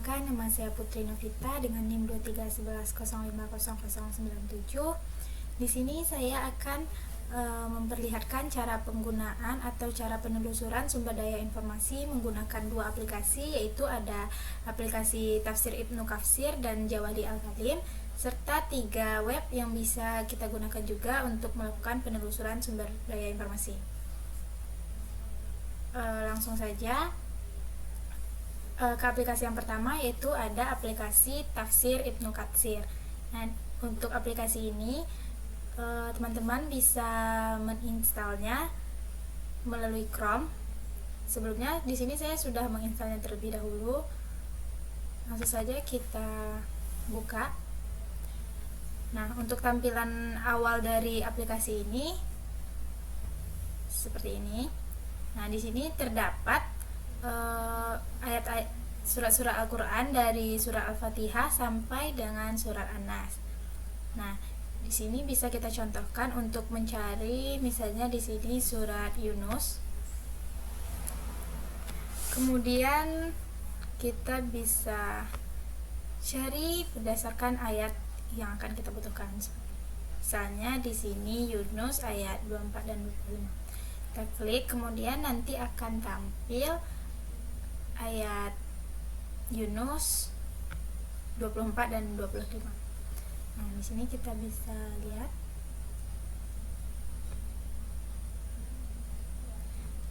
Perkenalkan, nama saya Putri Novita dengan NIM 2311050097. Di sini saya akan memperlihatkan cara penggunaan atau cara penelusuran sumber daya informasi menggunakan dua aplikasi, yaitu ada aplikasi Tafsir Ibnu Katsir dan Jawahir Al-Kalim, serta 3 web yang bisa kita gunakan juga untuk melakukan penelusuran sumber daya informasi. Langsung saja ke aplikasi yang pertama, yaitu ada aplikasi Tafsir Ibnu Katsir. Nah, untuk aplikasi ini teman-teman bisa menginstalnya melalui Chrome. Sebelumnya di sini saya sudah menginstalnya terlebih dahulu. Langsung saja kita buka. Nah, untuk tampilan awal dari aplikasi ini seperti ini. Nah, di sini terdapat ayat-ayat surat-surat Al-Quran dari surat Al-Fatihah sampai dengan surat An-Nas. Nah, di sini bisa kita contohkan untuk mencari, misalnya di sini surat Yunus. Kemudian kita bisa cari berdasarkan ayat yang akan kita butuhkan. Misalnya di sini Yunus ayat 24 dan 25. Kita klik, kemudian nanti akan tampil ayat Yunus 24 dan 25. Nah, di sini kita bisa lihat.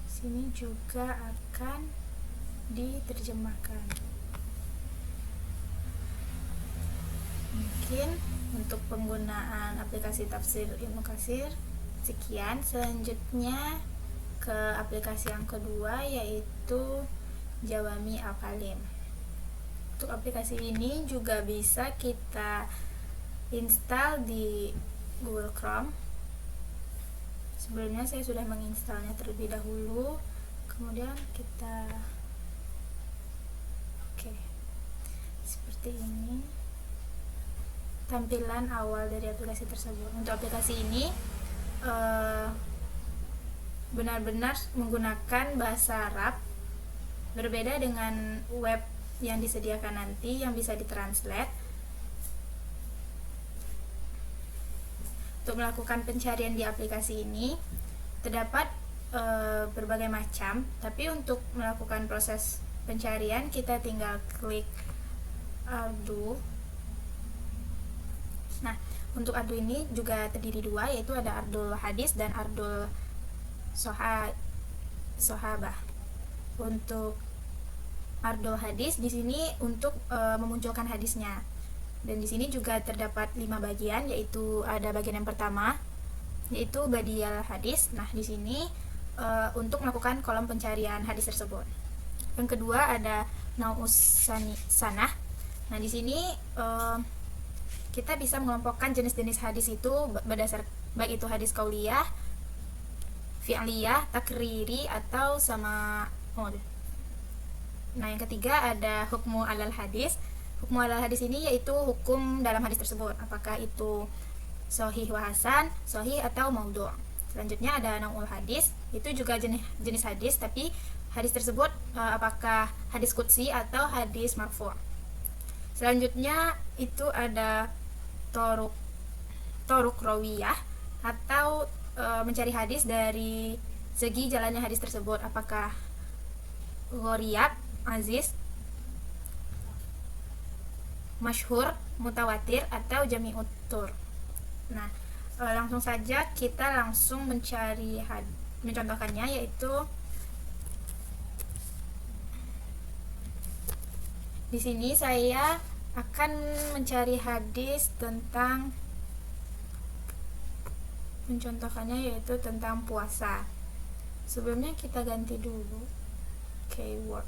Sini juga akan diterjemahkan. Mungkin untuk penggunaan aplikasi Tafsir Ibnu Katsir sekian. Selanjutnya ke aplikasi yang kedua, yaitu Jawahir Al-Kalim. Untuk aplikasi ini juga bisa kita install di Google Chrome. Sebelumnya saya sudah menginstalnya terlebih dahulu. Kemudian kita seperti ini tampilan awal dari aplikasi tersebut. Untuk aplikasi ini benar-benar menggunakan bahasa Arab, berbeda dengan web yang disediakan nanti yang bisa ditranslate. Untuk melakukan pencarian di aplikasi ini terdapat berbagai macam, tapi untuk melakukan proses pencarian kita tinggal klik Ardu. Nah, untuk Ardu ini juga terdiri dua, yaitu ada Ardul Hadis dan Ardul Sohabah. Untuk Ardul Hadis di sini untuk memunculkan hadisnya. Dan di sini juga terdapat 5 bagian, yaitu ada bagian yang pertama yaitu Badiyal Hadis. Nah, di sini untuk melakukan kolom pencarian hadis tersebut. Yang kedua ada Nau'us Sanah. Nah, di sini kita bisa mengelompokkan jenis-jenis hadis itu berdasar baik itu hadis qauliyah, fi'liyah, takriri atau sama mod. Nah, yang ketiga ada hukmu alal hadis. Hukmu alal hadis ini yaitu hukum dalam hadis tersebut, apakah itu sahih wa hasan, sahih atau maudhu'. Selanjutnya ada naul hadis, itu juga jenis hadis, tapi hadis tersebut apakah hadis qudsi atau hadis marfu'. Selanjutnya itu ada toruk rawiyah, atau mencari hadis dari segi jalannya hadis tersebut, apakah gharib, aziz, masyhur, mutawatir atau jami'ut tur. Nah, langsung saja kita langsung mencari mencontohkannya, yaitu di sini saya akan mencari hadis tentang, mencontohkannya yaitu tentang puasa. Sebelumnya kita ganti dulu keyword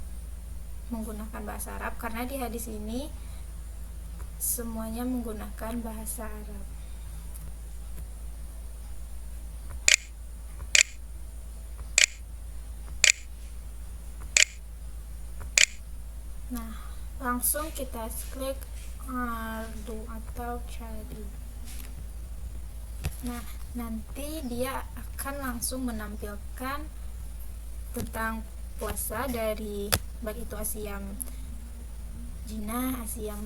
menggunakan bahasa Arab, karena di hadis ini semuanya menggunakan bahasa Arab. Nah, langsung kita klik Ardu atau cari. Nah, nanti dia akan langsung menampilkan tentang puasa dari baik itu Asyam Jinah, Asyam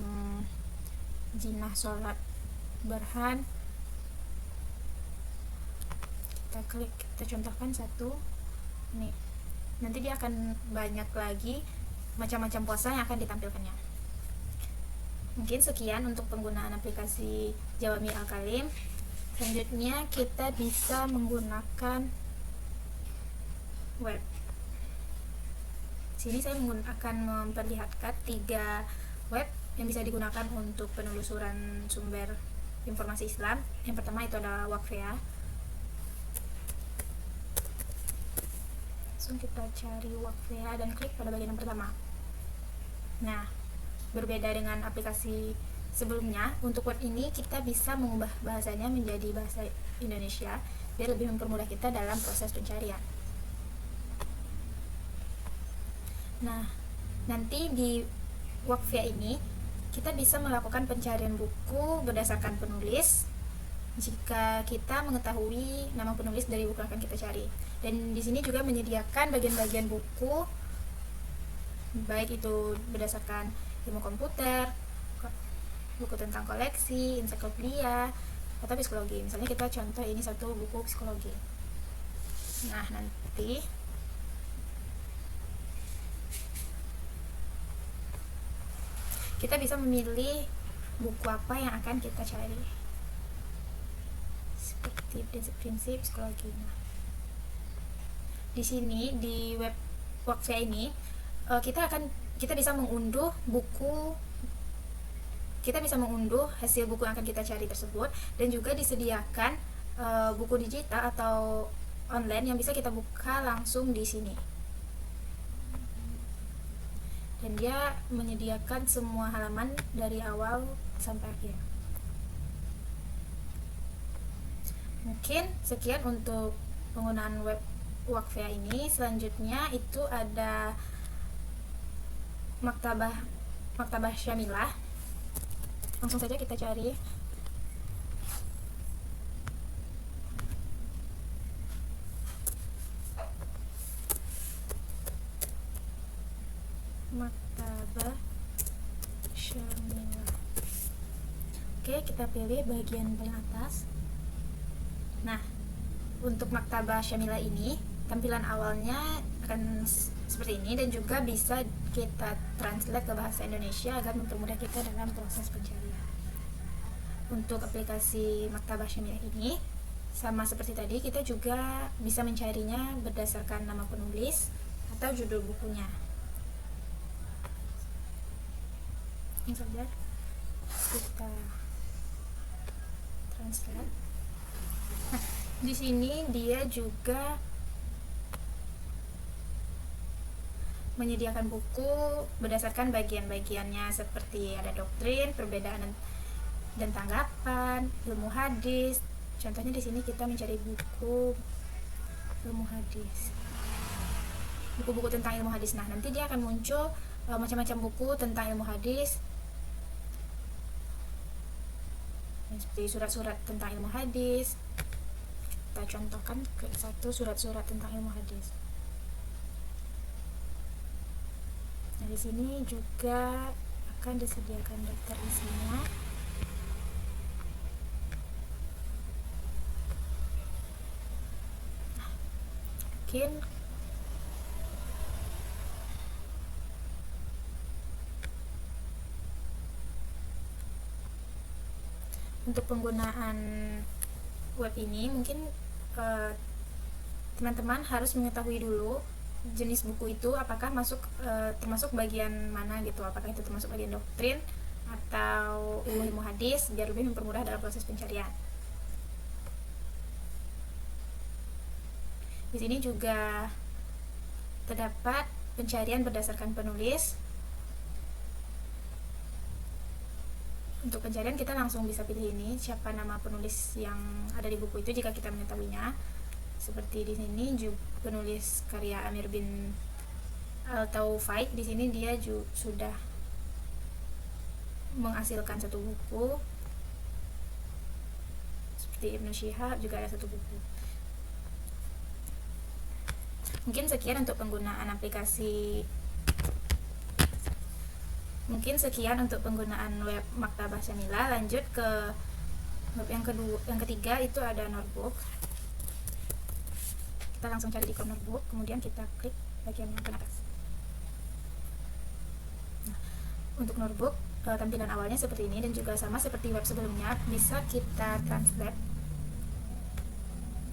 Jinah Sholat Berhan. Kita klik, kita contohkan satu nih, nanti dia akan banyak lagi macam-macam puasa yang akan ditampilkannya. Mungkin sekian untuk penggunaan aplikasi Jawami Al-Kalim. Selanjutnya kita bisa menggunakan web. Sini saya akan memperlihatkan 3 web yang bisa digunakan untuk penelusuran sumber informasi Islam. Yang pertama itu adalah Waqfeah. Langsung kita cari Waqfeah dan klik pada bagian yang pertama. Nah, berbeda dengan aplikasi sebelumnya, untuk web ini kita bisa mengubah bahasanya menjadi bahasa Indonesia biar lebih mempermudah kita dalam proses pencarian. Nah, nanti di Waqfeah ini kita bisa melakukan pencarian buku berdasarkan penulis jika kita mengetahui nama penulis dari buku yang akan kita cari. Dan di sini juga menyediakan bagian-bagian buku, baik itu berdasarkan ilmu komputer, buku tentang koleksi, ensiklopedia, atau psikologi. Misalnya kita contoh ini satu buku psikologi. Nah, nanti kita bisa memilih buku apa yang akan kita cari, seperti prinsip-prinsip psikologi. Nah, di sini di web Waqfeah ini kita bisa mengunduh buku, kita bisa mengunduh hasil buku yang akan kita cari tersebut, dan juga disediakan buku digital atau online yang bisa kita buka langsung di sini. Dan dia menyediakan semua halaman dari awal sampai akhir. Mungkin sekian untuk penggunaan web Waqfeah ini. Selanjutnya itu ada Maktabah Syamilah. Langsung saja kita cari. Maktabah Syamilah. Oke, kita pilih bagian paling atas. Nah, untuk Maktabah Syamilah ini tampilan awalnya akan seperti ini, dan juga bisa kita translate ke bahasa Indonesia agar mempermudah kita dalam proses pencarian. Untuk aplikasi Maktabah Syamilah ini sama seperti tadi, kita juga bisa mencarinya berdasarkan nama penulis atau judul bukunya. Ini saja kita translate. Nah, di sini dia juga menyediakan buku berdasarkan bagian-bagiannya, seperti ada doktrin, perbedaan dan tanggapan, ilmu hadis. Contohnya di sini kita mencari buku ilmu hadis, buku-buku tentang ilmu hadis. Nah, nanti dia akan muncul macam-macam buku tentang ilmu hadis, seperti surat-surat tentang ilmu hadis. Kita contohkan ke satu surat-surat tentang ilmu hadis. Nah, di sini juga akan disediakan daftar isinya. Mungkin untuk penggunaan web ini, mungkin teman-teman harus mengetahui dulu jenis buku itu apakah termasuk bagian mana gitu, apakah itu termasuk bagian doktrin atau ilmu hadis, biar lebih mempermudah dalam proses pencarian. Di sini juga terdapat pencarian berdasarkan penulis. Untuk pencarian kita langsung bisa pilih ini, siapa nama penulis yang ada di buku itu jika kita mengetahuinya. Seperti di sini penulis karya Amir bin Al-Taufaik, di sini dia sudah menghasilkan satu buku. Seperti Ibnu Syihab juga ada satu buku. Mungkin sekian untuk penggunaan aplikasi Mungkin sekian untuk penggunaan web Maktabah Syamila. Lanjut ke web yang ketiga, itu ada Notebook. Kita langsung cari di Notebook, kemudian kita klik bagian yang ke atas. Nah, untuk Notebook tampilan awalnya seperti ini, dan juga sama seperti web sebelumnya, bisa kita translate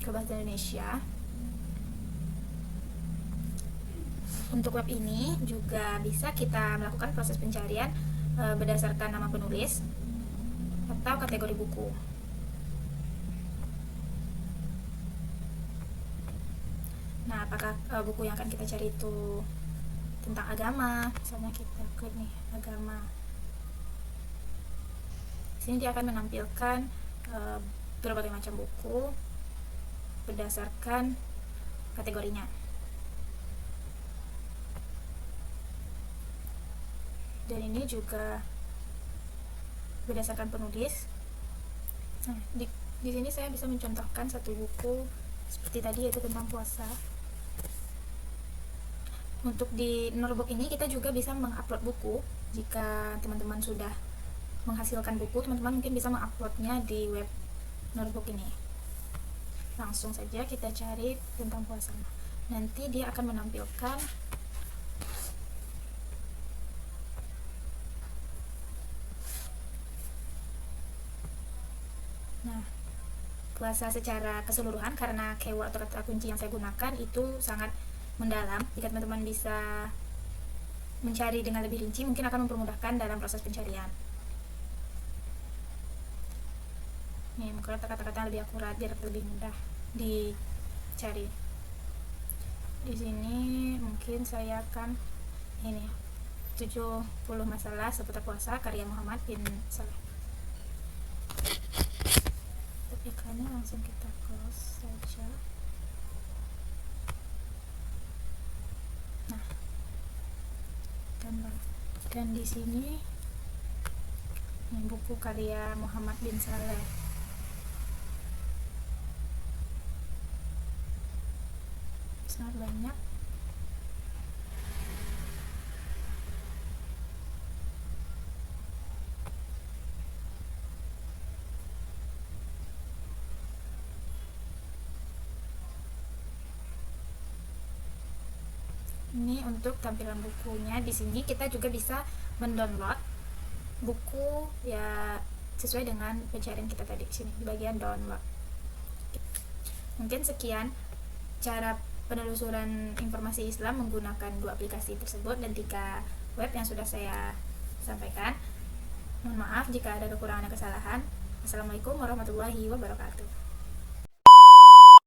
ke bahasa Indonesia. Untuk web ini juga bisa kita melakukan proses pencarian berdasarkan nama penulis atau kategori buku. Nah, apakah buku yang akan kita cari itu tentang agama? Misalnya kita klik nih, agama. Sini dia akan menampilkan berbagai macam buku berdasarkan kategorinya. Dan ini juga berdasarkan penulis. Nah, di sini saya bisa mencontohkan satu buku seperti tadi, yaitu tentang puasa. Untuk di Notebook ini kita juga bisa mengupload buku. Jika teman-teman sudah menghasilkan buku, teman-teman mungkin bisa menguploadnya di web Notebook ini. Langsung saja kita cari tentang puasa. Nanti dia akan menampilkan puasa secara keseluruhan, karena keyword atau kata kunci yang saya gunakan itu sangat mendalam. Jika teman-teman bisa mencari dengan lebih rinci, mungkin akan mempermudahkan dalam proses pencarian. Nih, mungkin kata-kata lebih akurat biar lebih mudah dicari. Di sini mungkin saya akan ini 70 masalah seputar puasa karya Muhammad bin Saleh. Iklannya langsung kita close saja. Nah, dan di sini ini buku karya Muhammad bin Saleh. Sangat banyak. Ini untuk tampilan bukunya. Di sini kita juga bisa mendownload buku ya sesuai dengan pencarian kita tadi. Sini di bagian download. Mungkin sekian cara penelusuran informasi Islam menggunakan dua aplikasi tersebut dan 3 web yang sudah saya sampaikan. Mohon maaf jika ada kekurangan dan kesalahan. Assalamualaikum warahmatullahi wabarakatuh.